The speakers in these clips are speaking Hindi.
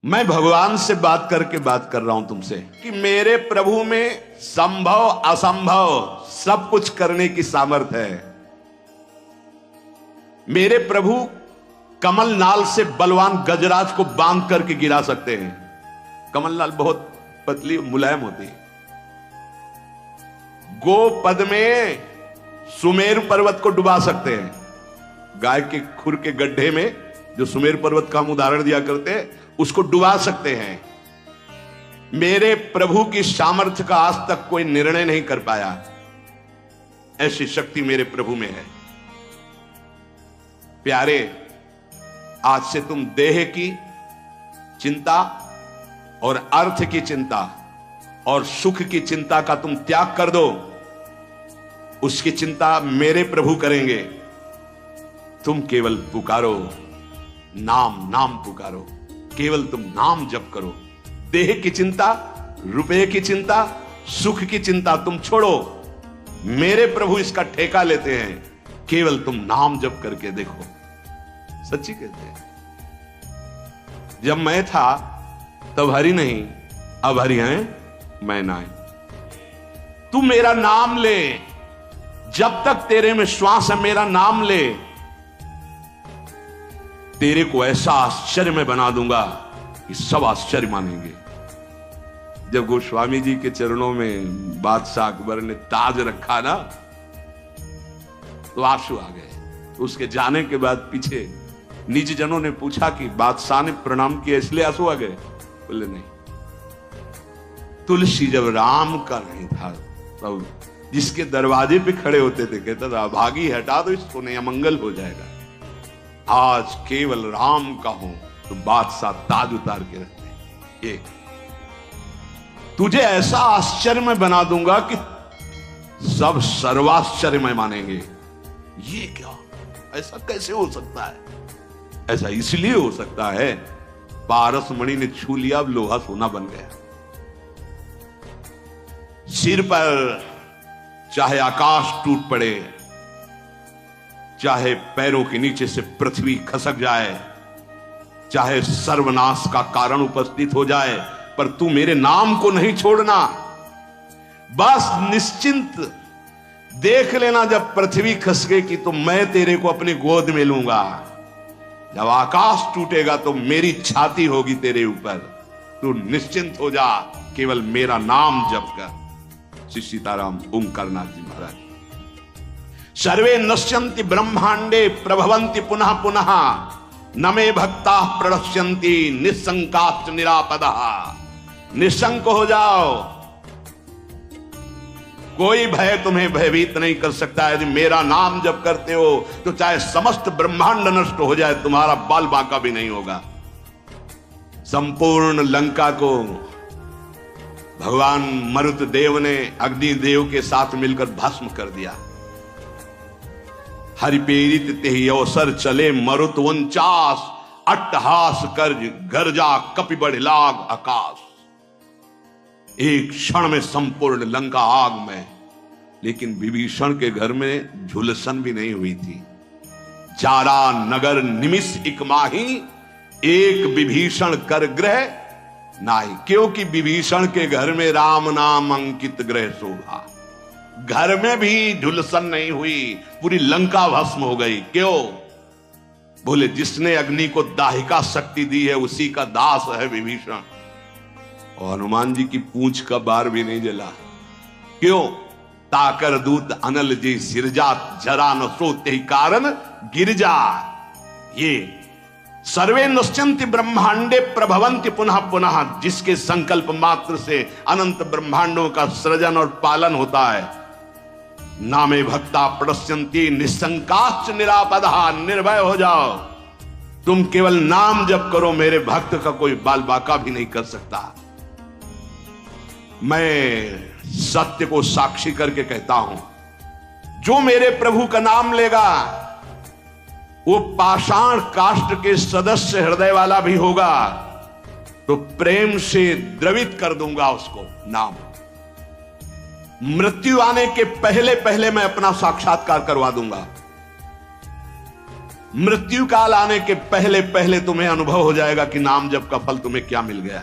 मैं भगवान से बात करके बात कर रहा हूं तुमसे कि मेरे प्रभु में संभव असंभव सब कुछ करने की सामर्थ्य है। मेरे प्रभु कमल नाल से बलवान गजराज को बांध करके गिरा सकते हैं। कमल नाल बहुत पतली मुलायम होती है। गोपद में सुमेरु पर्वत को डुबा सकते हैं। गाय के खुर के गड्ढे में जो सुमेरु पर्वत का हम उदाहरण दिया करते हैं, उसको डुबा सकते हैं। मेरे प्रभु की सामर्थ्य का आज तक कोई निर्णय नहीं कर पाया। ऐसी शक्ति मेरे प्रभु में है। प्यारे, आज से तुम देह की चिंता और अर्थ की चिंता और सुख की चिंता का तुम त्याग कर दो। उसकी चिंता मेरे प्रभु करेंगे। तुम केवल पुकारो, नाम नाम पुकारो। केवल तुम नाम जप करो। देह की चिंता, रुपए की चिंता, सुख की चिंता तुम छोड़ो। मेरे प्रभु इसका ठेका लेते हैं। केवल तुम नाम जप करके देखो। सच्ची कहते हैं। जब मैं था तब हरि नहीं, अब हरि हैं मैं नहीं। तू मेरा नाम ले। जब तक तेरे में श्वास है, मेरा नाम ले। तेरे को ऐसा आश्चर्य में बना दूंगा कि सब आश्चर्य मानेंगे। जब गोस्वामी जी के चरणों में बादशाह अकबर ने ताज रखा ना, तो आंसू आ गए। तो उसके जाने के बाद पीछे निज जनों ने पूछा कि बादशाह ने प्रणाम किया इसलिए आंसू आ गए? बोले नहीं, तुलसी जब राम का नहीं था तब जिसके दरवाजे पे खड़े होते थे कहता था भागी हटा दो इसको, नहीं अमंगल हो जाएगा। आज केवल राम का हो तो बादशाह ताज उतार के रखते हैं। ये तुझे ऐसा आश्चर्य में बना दूंगा कि सब सर्वाश्चर्य में मानेंगे। ये क्या, ऐसा कैसे हो सकता है? ऐसा इसलिए हो सकता है पारस मणि ने छू लिया, अब लोहा सोना बन गया। सिर पर चाहे आकाश टूट पड़े, चाहे पैरों के नीचे से पृथ्वी खसक जाए, चाहे सर्वनाश का कारण उपस्थित हो जाए, पर तू मेरे नाम को नहीं छोड़ना। बस निश्चिंत देख लेना, जब पृथ्वी खसकेगी तो मैं तेरे को अपनी गोद में लूंगा। जब आकाश टूटेगा तो मेरी छाती होगी तेरे ऊपर। तू निश्चिंत हो जा, केवल मेरा नाम जप कर। श्री सीताराम ओंकारनाथ जी महाराज। सर्वे नश्यन्ति ब्रह्मांडे प्रभवन्ति पुनः पुनः, न मे भक्ता प्रणश्यन्ति निसंकाश्च निरापदः। निशंक हो जाओ, कोई भय तुम्हें भयभीत नहीं कर सकता। यदि मेरा नाम जप करते हो तो चाहे समस्त ब्रह्मांड नष्ट हो जाए, तुम्हारा बाल बांका भी नहीं होगा। संपूर्ण लंका को भगवान मरुत देव ने अग्निदेव के साथ मिलकर भस्म कर दिया। हरिपेरित तेहि अवसर चले मरुत 49, अट्टहास कर गर्जा कपि बढ़ लाग आकाश। एक क्षण में संपूर्ण लंका आग में। लेकिन विभीषण के घर में झुलसन भी नहीं हुई थी। चारा नगर निमिष इक माही, एक विभीषण कर ग्रह नाही। क्योंकि विभीषण के घर में राम नाम अंकित ग्रह शोभा। घर में भी झुलसन नहीं हुई, पूरी लंका भस्म हो गई। क्यों? बोले जिसने अग्नि को दाहिका शक्ति दी है उसी का दास है विभीषण। और हनुमान जी की पूंछ का बार भी नहीं जला। क्यों? ताकर दूत अनल जी सिरजा, जरा न सोते ही कारण गिरजा। ये सर्वे नश्यन्ति ब्रह्मांडे प्रभवन्ति पुनः पुनः, जिसके संकल्प मात्र से अनंत ब्रह्मांडों का सृजन और पालन होता है। नामे भक्ता प्रणश्यन्ति निसंकाश्च निरापदः। निर्भय हो जाओ, तुम केवल नाम जप करो। मेरे भक्त का कोई बाल बाका भी नहीं कर सकता। मैं सत्य को साक्षी करके कहता हूं, जो मेरे प्रभु का नाम लेगा वो पाषाण काष्ठ के सदस्य हृदय वाला भी होगा, तो प्रेम से द्रवित कर दूंगा उसको नाम। मृत्यु आने के पहले पहले मैं अपना साक्षात्कार करवा दूंगा। मृत्यु काल आने के पहले पहले तुम्हें अनुभव हो जाएगा कि नाम जप का फल तुम्हें क्या मिल गया।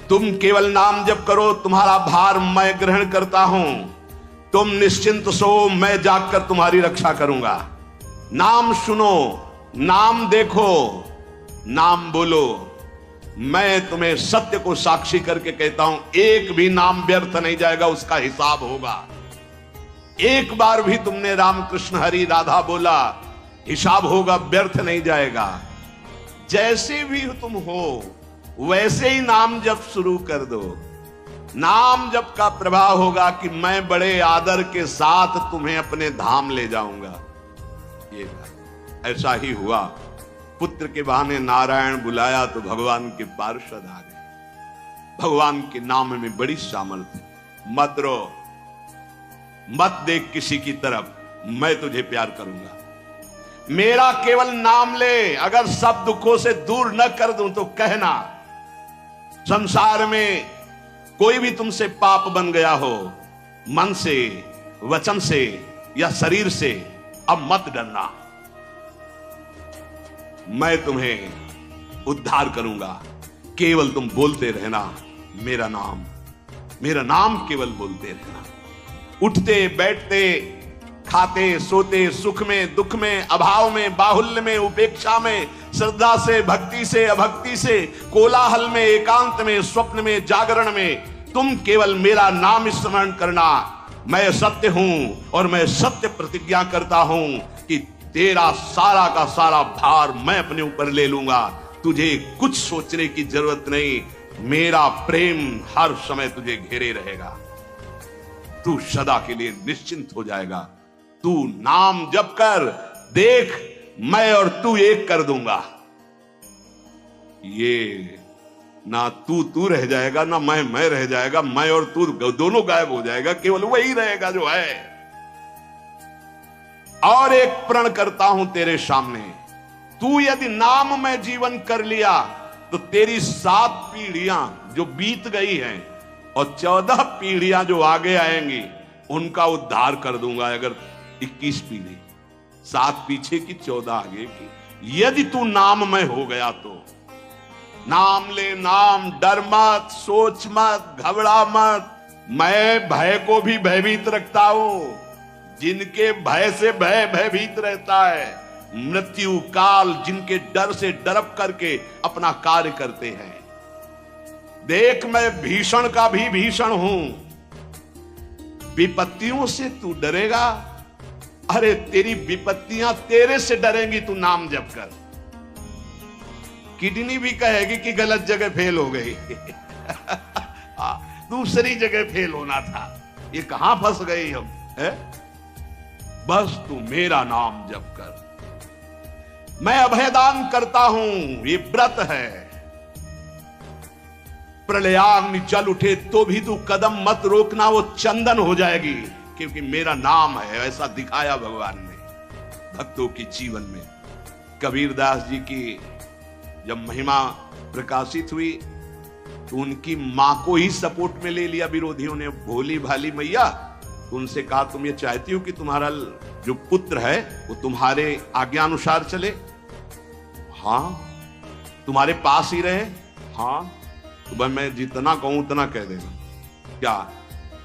तुम केवल नाम जप करो, तुम्हारा भार मैं ग्रहण करता हूं। तुम निश्चिंत सो, मैं जागकर तुम्हारी रक्षा करूंगा। नाम सुनो, नाम देखो, नाम बोलो। मैं तुम्हें सत्य को साक्षी करके कहता हूं, एक भी नाम व्यर्थ नहीं जाएगा, उसका हिसाब होगा। एक बार भी तुमने राम कृष्ण हरि राधा बोला, हिसाब होगा, व्यर्थ नहीं जाएगा। जैसे भी तुम हो वैसे ही नाम जप शुरू कर दो। नाम जप का प्रभाव होगा कि मैं बड़े आदर के साथ तुम्हें अपने धाम ले जाऊंगा। ये ऐसा ही हुआ। पुत्र के बहाने नारायण बुलाया तो भगवान के पार्षद आ गए। भगवान के नाम में बड़ी सामर्थ्य। मत रो, मत देख किसी की तरफ, मैं तुझे प्यार करूंगा। मेरा केवल नाम ले, अगर सब दुखों से दूर न कर दूं तो कहना। संसार में कोई भी तुमसे पाप बन गया हो, मन से, वचन से या शरीर से, अब मत डरना, मैं तुम्हें उद्धार करूंगा। केवल तुम बोलते रहना मेरा नाम केवल बोलते रहना। उठते बैठते, खाते सोते, सुख में दुख में, अभाव में बाहुल्य में, उपेक्षा में, श्रद्धा से भक्ति से अभक्ति से, कोलाहल में एकांत में, स्वप्न में जागरण में, तुम केवल मेरा नाम स्मरण करना। मैं सत्य हूं और मैं सत्य प्रतिज्ञा करता हूं कि तेरा सारा का सारा भार मैं अपने ऊपर ले लूंगा। तुझे कुछ सोचने की जरूरत नहीं, मेरा प्रेम हर समय तुझे घेरे रहेगा। तू सदा के लिए निश्चिंत हो जाएगा। तू नाम जप कर देख, मैं और तू एक कर दूंगा। ये ना तू रह जाएगा, ना मैं रह जाएगा। मैं और तू दोनों गायब हो जाएगा, केवल वही रहेगा जो है। और एक प्रण करता हूं तेरे सामने, तू यदि नाम में जीवन कर लिया तो तेरी 7 पीढ़ियां जो बीत गई हैं और 14 पीढ़ियां जो आगे आएंगी उनका उद्धार कर दूंगा। अगर 21 पीढ़ी, 7 पीछे की 14 आगे की, यदि तू नाम में हो गया तो। नाम ले नाम, डर मत, सोच मत, घबरा मत। मैं भय को भी भयभीत रखता हूं। जिनके भय से भय भयभीत रहता है, मृत्यु काल जिनके डर से डरप करके अपना कार्य करते हैं। देख, मैं भीषण का भी भीषण हूं। विपत्तियों से तू डरेगा? अरे तेरी विपत्तियां तेरे से डरेंगी, तू नाम जप कर। किडनी भी कहेगी कि गलत जगह फेल हो गई दूसरी जगह फेल होना था, ये कहां फंस गई हम है? बस तू मेरा नाम जप कर। मैं अभयदान करता हूं, ये व्रत है। प्रलयाग्नि जल उठे तो भी तू कदम मत रोकना, वो चंदन हो जाएगी, क्योंकि मेरा नाम है। ऐसा दिखाया भगवान ने भक्तों के जीवन में। कबीरदास जी की जब महिमा प्रकाशित हुई तो उनकी मां को ही सपोर्ट में ले लिया विरोधियों ने। भोली भाली मैया, उनसे कहा तुम ये चाहती हो कि तुम्हारा जो पुत्र है वो तुम्हारे आज्ञा अनुसार चले? हाँ। तुम्हारे पास ही रहे? हाँ। तो भाई मैं जितना कहूं उतना कह देना। क्या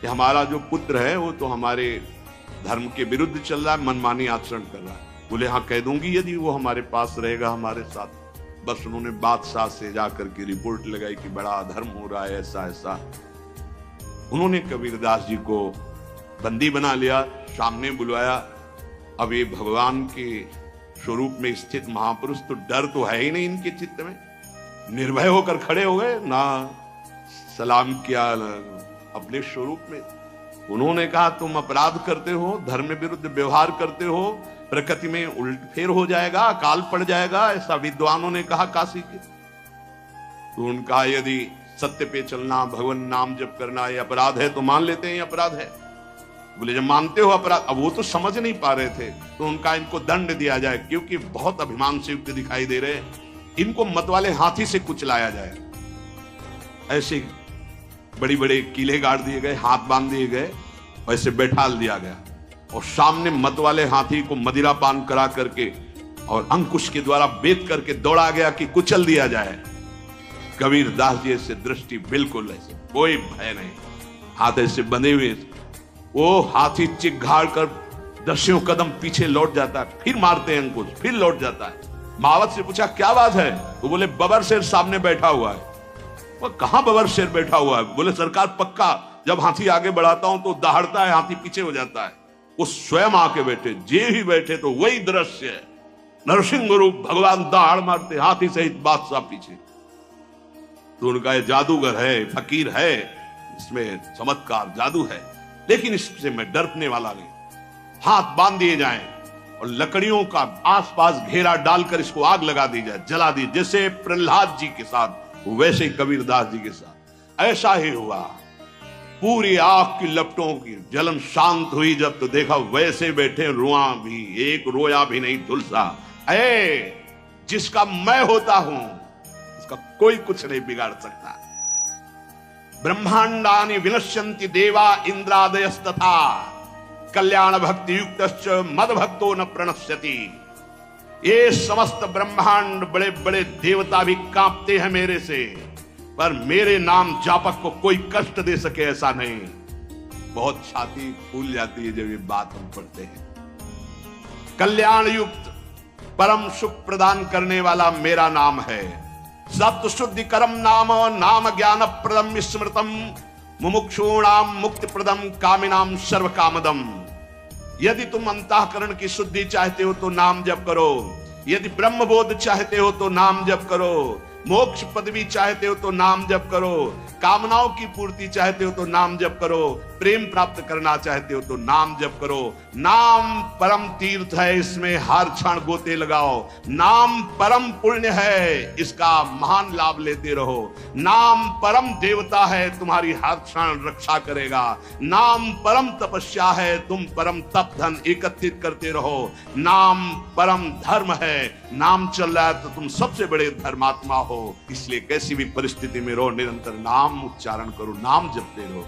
कि हमारा जो पुत्र है वो तो हमारे धर्म के विरुद्ध चल रहा है, मनमानी आचरण कर रहा है। बोले हाँ कह दूंगी, यदि वो हमारे पास रहेगा हमारे साथ। बस उन्होंने बादशाह से जाकर के रिपोर्ट लगाई कि बड़ा अधर्म हो रहा है, ऐसा ऐसा। उन्होंने कबीरदास जी को बंदी बना लिया, सामने बुलवाया। अब ये भगवान के स्वरूप में स्थित महापुरुष, तो डर तो है ही नहीं इनके चित्त में। निर्भय होकर खड़े हो गए, ना सलाम किया अपने स्वरूप में। उन्होंने कहा तुम अपराध करते हो, धर्म विरुद्ध व्यवहार करते हो, प्रकृति में उलटफेर हो जाएगा, अकाल पड़ जाएगा, ऐसा विद्वानों ने कहा काशी के। तो उनका यदि सत्य पे चलना, भगवान नाम जप करना ये अपराध है तो मान लेते हैं ये अपराध है। बोले जब मानते हो अपराध, अब वो तो समझ नहीं पा रहे थे, तो उनका इनको दंड दिया जाए, क्योंकि बहुत अभिमान से युक्त दिखाई दे रहे, इनको मतवाले हाथी से कुचलाया जाए। ऐसे बड़ी बड़े किले गाड़ दिए गए, हाथ बांध दिए गए, वैसे बैठाल दिया गया और सामने मतवाले हाथी को मदिरा पान करा करके और अंकुश के द्वारा बेत करके दौड़ा गया कि कुचल दिया जाए। कबीर दास जी से दृष्टि बिल्कुल ऐसे, कोई भय नहीं, हाथ ऐसे बंधे हुए, वो हाथी चिघाड़ कर 10 कदम पीछे लौट जाता है, फिर मारते हैं अंकुश, फिर लौट जाता है। महावत से पूछा क्या बात है? वो बोले बबर शेर सामने बैठा हुआ है। वो कहां बबर शेर बैठा हुआ है? बोले सरकार पक्का जब हाथी आगे बढ़ाता हूं तो दहाड़ता है, हाथी पीछे हो जाता है। वो स्वयं आके बैठे, जे ही बैठे तो वही दृश्य है, नरसिंह रूप भगवान दहाड़ मारते, हाथी सहित बादशाह पीछे। तो उनका ये जादूगर है, फकीर है, इसमें चमत्कार जादू है, लेकिन इससे मैं डरने वाला नहीं। हाथ बांध दिए जाएं और लकड़ियों का आसपास घेरा डालकर इसको आग लगा दी जाए, जला दी, जैसे प्रहलाद जी के साथ वैसे ही कबीरदास जी के साथ ऐसा ही हुआ। पूरी आग की लपटों की जलन शांत हुई जब, तो देखा वैसे बैठे, रुआ भी एक रोया भी नहीं झुलसा। जिसका मैं होता हूं उसका कोई कुछ नहीं बिगाड़ सकता। ब्रह्मांडानि विनश्यन्ति देवा इंद्रादयस्तथा कल्याण भक्ति युक्तश्च मद भक्तो न प्रणश्यति। ये समस्त ब्रह्मांड बड़े बड़े देवता भी कांपते हैं मेरे से, पर मेरे नाम जापक को कोई कष्ट दे सके ऐसा नहीं। बहुत छाती फूल जाती है जब ये बात हम पढ़ते हैं। कल्याण युक्त परम सुख प्रदान करने वाला मेरा नाम है। सत्य शुद्धि करम नाम, नाम ज्ञान प्रदम स्मृतम, मुमुक्षूणाम मुक्ति प्रदम, कामिनाम सर्व कामदम। यदि तुम अंतःकरण की शुद्धि चाहते हो तो नाम जप करो, यदि ब्रह्मबोध चाहते हो तो नाम जप करो, मोक्ष पदवी चाहते हो तो नाम जप करो, कामनाओं की पूर्ति चाहते हो तो नाम जप करो, प्रेम प्राप्त करना चाहते हो तो नाम जप करो। नाम परम तीर्थ है, इसमें हर क्षण गोते लगाओ। नाम परम पुण्य है, इसका महान लाभ लेते रहो। नाम परम देवता है, तुम्हारी हर क्षण रक्षा करेगा। नाम परम तपस्या है, तुम परम तप धन एकत्रित करते रहो। नाम परम धर्म है, नाम चल रहा है तो तुम सबसे बड़े धर्मात्मा हो। इसलिए कैसी भी परिस्थिति में रहो, निरंतर नाम उच्चारण करो, नाम जपते रहो।